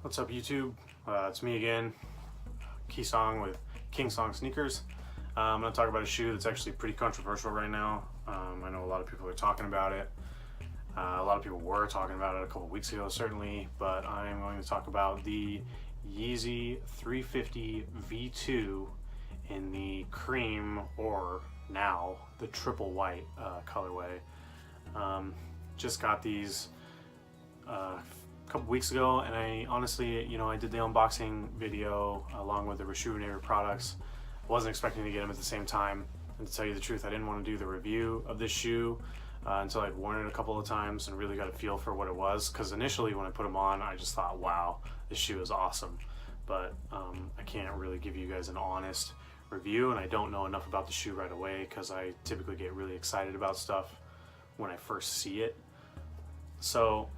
What's up, YouTube? It's me again, Keysong with King Song Sneakers. I'm going to talk about a shoe that's actually pretty controversial right now. I know a lot of people are talking about it. A lot of people were talking about it a couple weeks ago, certainly, but I'm going to talk about the Yeezy 350 V2 in the cream, or now the triple white colorway. Just got these a couple weeks ago, and I honestly, I did the unboxing video along with the Rejuvenator products. Wasn't expecting to get them at the same time, and to tell you the truth, I didn't want to do the review of this shoe until I'd worn it a couple of times and really got a feel for what it was, because initially when I put them on, I just thought, wow, this shoe is awesome. But I can't really give you guys an honest review, and I don't know enough about the shoe right away because I typically get really excited about stuff when I first see it. So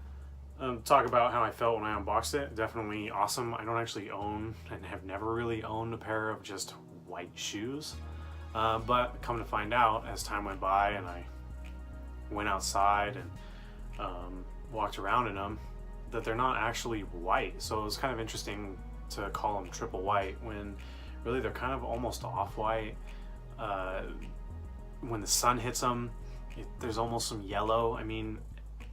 talk about how I felt when I unboxed it. Definitely awesome. I don't actually own and have never really owned a pair of just white shoes, but come to find out as time went by and I went outside and walked around in them, that they're not actually white. So it was kind of interesting to call them triple white when really they're kind of almost off-white. When the sun hits them, there's almost some yellow. I mean,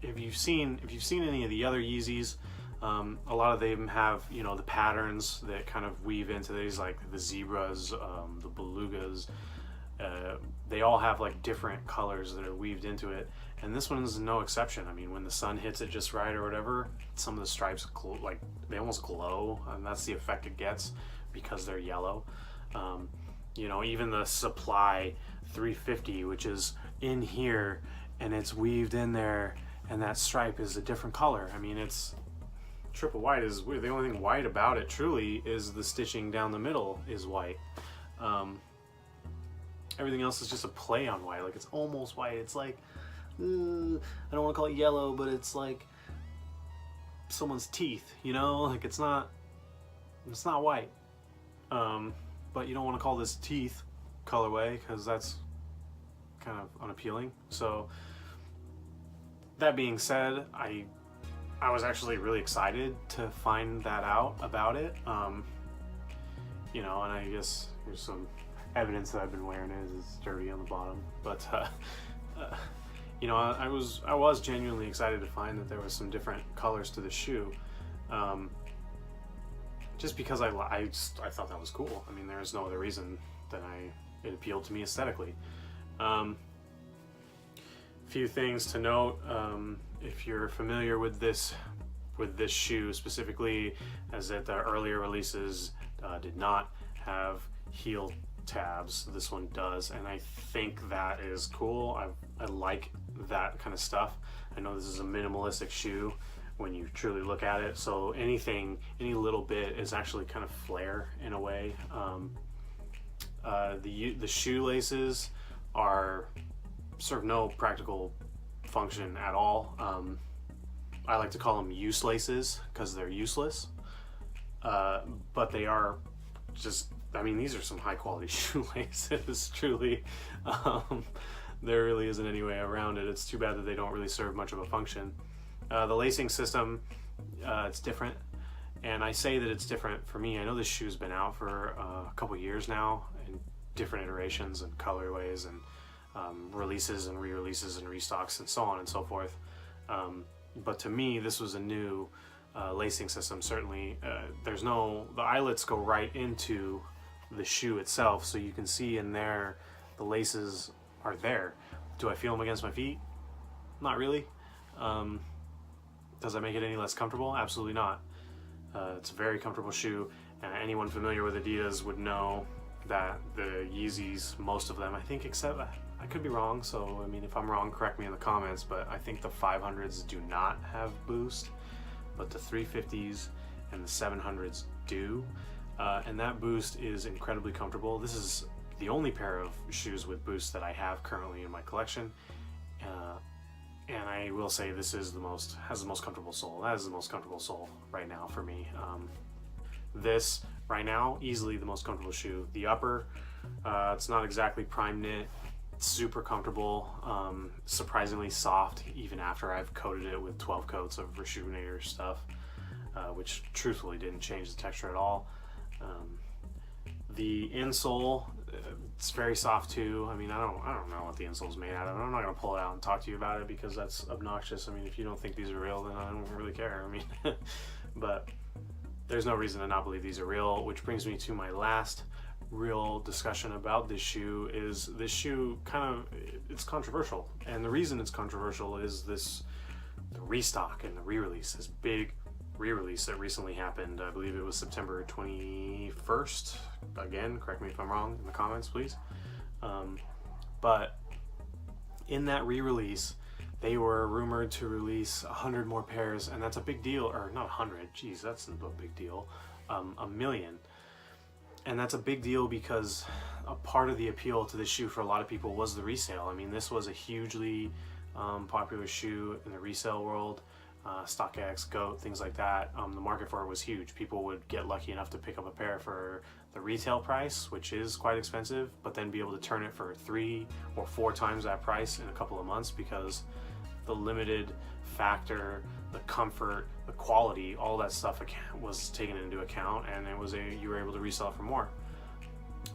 if you've seen any of the other Yeezys, a lot of them have, the patterns that kind of weave into these, like the zebras, the belugas. They all have like different colors that are weaved into it, and this one's no exception. I mean, when the sun hits it just right or whatever, some of the stripes like they almost glow, and that's the effect it gets because they're yellow. Even the Supply 350, which is in here and it's weaved in there, and that stripe is a different color. I mean, it's triple white is weird. The only thing white about it truly is the stitching down the middle is white. Everything else is just a play on white. Like, it's almost white. It's like, I don't want to call it yellow, but it's like someone's teeth, like it's not white. But you don't want to call this teeth colorway because that's kind of unappealing. So that being said, I was actually really excited to find that out about it. And I guess here's some evidence that I've been wearing it. It's dirty on the bottom, but I was genuinely excited to find that there was some different colors to the shoe, just because I thought that was cool. I mean, there's no other reason than it appealed to me aesthetically. Few things to note, if you're familiar with this shoe specifically, as that the earlier releases did not have heel tabs. This one does, and I think that is cool. I like that kind of stuff. I know this is a minimalistic shoe when you truly look at it, so any little bit is actually kind of flair in a way. The shoelaces serve no practical function at all. I like to call them use laces because they're useless, but they are just, these are some high quality shoelaces, truly. There really isn't any way around it. It's too bad that they don't really serve much of a function. The lacing system, it's different, and I say that it's different for me. I know this shoe's been out for a couple years now in different iterations and colorways and releases and re-releases and restocks and so on and so forth. But to me, this was a new lacing system. Certainly, the eyelets go right into the shoe itself, so you can see in there the laces are there. Do I feel them against my feet? Not really. Does that make it any less comfortable? Absolutely not. It's a very comfortable shoe. Anyone familiar with Adidas would know that the Yeezys, most of them, I think, except I could be wrong, so if I'm wrong, correct me in the comments, but I think the 500s do not have boost, but the 350s and the 700s do, and that boost is incredibly comfortable. This is the only pair of shoes with boost that I have currently in my collection, and I will say this is has the most comfortable sole. That is the most comfortable sole right now for me. This right now, easily the most comfortable shoe. The upper, it's not exactly prime knit. It's super comfortable, surprisingly soft even after I've coated it with 12 coats of Rejuvenator stuff. which truthfully didn't change the texture at all. The insole, it's very soft too. I mean, I don't know what the insole's made out of. I'm not gonna pull it out and talk to you about it because that's obnoxious. I mean, if you don't think these are real, then I don't really care. I mean, but there's no reason to not believe these are real, which brings me to my last real discussion about this shoe. Is this shoe it's controversial, and the reason it's controversial is the restock and the re-release, this big re-release that recently happened. I believe it was September 21st. Again, correct me if I'm wrong in the comments, please. But in that re-release, they were rumored to release 100 more pairs, and that's a big deal. Or not 100, geez, that's a big deal. 1,000,000. And that's a big deal because a part of the appeal to this shoe for a lot of people was the resale. I mean, this was a hugely popular shoe in the resale world. StockX, GOAT, things like that. The market for it was huge. People would get lucky enough to pick up a pair for the retail price, which is quite expensive, but then be able to turn it for 3 or 4 times that price in a couple of months because the limited factor, the comfort, the quality, all that stuff was taken into account, and you were able to resell it for more.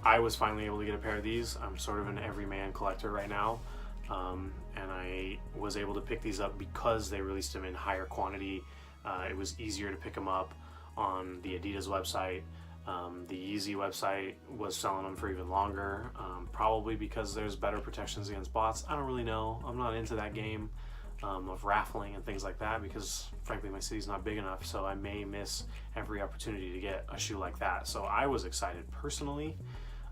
I was finally able to get a pair of these. I'm sort of an Everyman collector right now. And I was able to pick these up because they released them in higher quantity. It was easier to pick them up on the Adidas website. The Yeezy website was selling them for even longer, probably because there's better protections against bots. I don't really know. I'm not into that game of raffling and things like that because frankly my city's not big enough, so I may miss every opportunity to get a shoe like that. So I was excited personally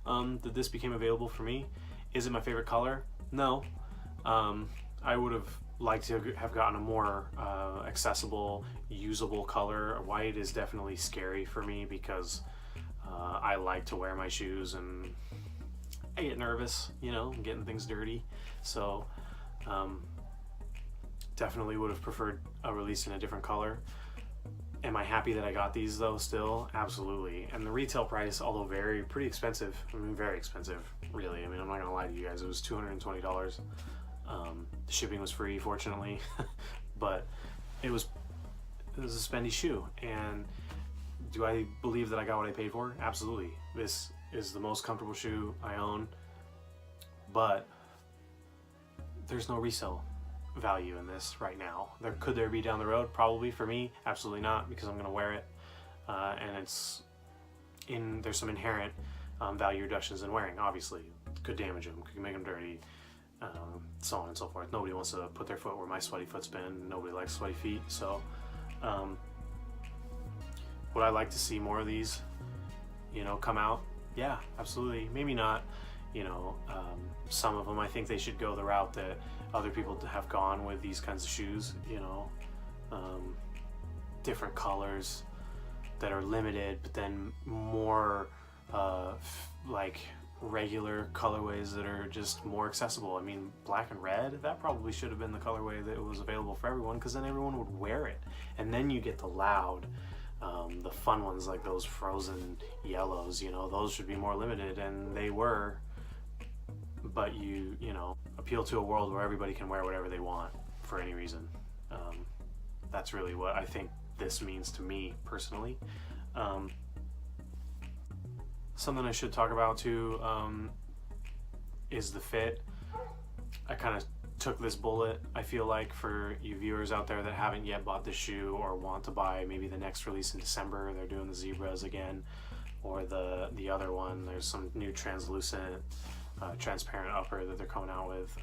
that this became available for me. Is it my favorite color? No. I would have liked to have gotten a more accessible, usable color. White is definitely scary for me because I like to wear my shoes and I get nervous, getting things dirty. So definitely would have preferred a release in a different color. Am I happy that I got these though still? Absolutely. And the retail price, although pretty expensive, very expensive, really. I mean, I'm not gonna lie to you guys, it was $220. The shipping was free, fortunately, but it was a spendy shoe. And do I believe that I got what I paid for? Absolutely. This is the most comfortable shoe I own, but there's no resale value in this right now. Could there be down the road? Probably. For me, absolutely not, because I'm gonna wear it, and there's some inherent value reductions in wearing. Obviously, could damage them, could make them dirty, so on and so forth. Nobody wants to put their foot where my sweaty foot's been. Nobody likes sweaty feet. So would I like to see more of these come out? Yeah, absolutely. Maybe not some of them. I think they should go the route that other people have gone with these kinds of shoes, different colors that are limited, but then more like regular colorways that are just more accessible. I mean, black and red, that probably should have been the colorway that was available for everyone, because then everyone would wear it. And then you get the loud, the fun ones like those frozen yellows, those should be more limited, and they were. But you appeal to a world where everybody can wear whatever they want for any reason. That's really what I think this means to me personally. Something I should talk about too is the fit. I kind of took this bullet, I feel like, for you viewers out there that haven't yet bought this shoe or want to buy maybe the next release in December. They're doing the zebras again, or the other one. There's some new translucent, transparent upper that they're coming out with.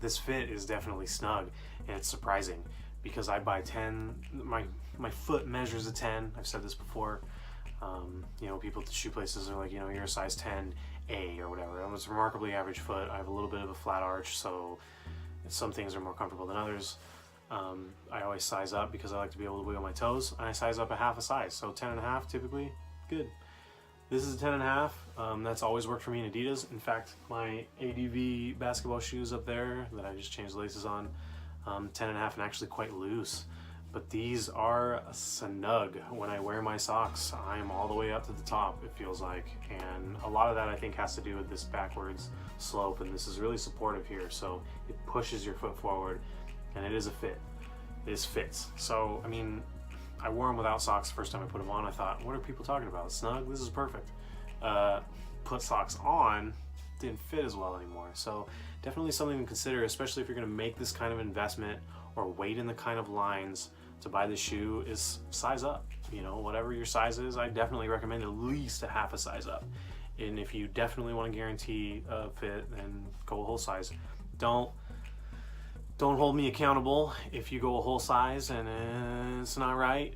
This fit is definitely snug, and it's surprising because I buy 10. My foot measures a 10. I've said this before. People at the shoe places are like, you're a size 10A or whatever. I'm a remarkably average foot. I have a little bit of a flat arch, so some things are more comfortable than others. I always size up because I like to be able to wiggle my toes, and I size up a half a size, so 10.5 typically, good. This is a 10.5. That's always worked for me in Adidas. In fact, my ADV basketball shoes up there that I just changed the laces on, 10.5 and actually quite loose. But these are snug. When I wear my socks, I'm all the way up to the top, it feels like. And a lot of that I think has to do with this backwards slope, and this is really supportive here, so it pushes your foot forward, and it is a fit. This fits. So, I mean, I wore them without socks the first time I put them on. I thought, what are people talking about? Snug? This is perfect. Put socks on, didn't fit as well anymore. So definitely something to consider, especially if you're going to make this kind of investment or wait in the kind of lines to buy the shoe, is size up. You know, whatever your size is, I definitely recommend at least a half a size up. And if you definitely want to guarantee a fit, then go a whole size. Don't hold me accountable if you go a whole size and it's not right.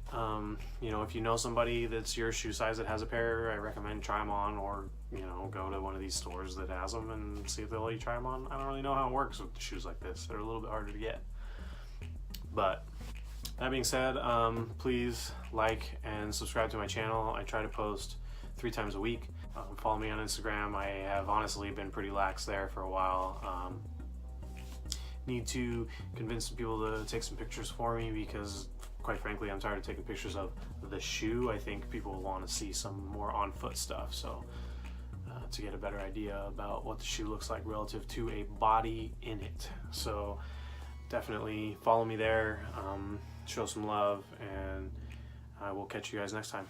You know, if you know somebody that's your shoe size that has a pair, I recommend try them on, or, you know, go to one of these stores that has them and see if they'll let you try them on. I don't really know how it works with shoes like this. They're a little bit harder to get. But that being said, please like and subscribe to my channel. I try to post 3 times a week. Follow me on Instagram. I have honestly been pretty lax there for a while. Need to convince some people to take some pictures for me, because quite frankly I'm tired of taking pictures of the shoe. I think people want to see some more on foot stuff, so to get a better idea about what the shoe looks like relative to a body in it. So definitely follow me there, show some love, and I will catch you guys next time.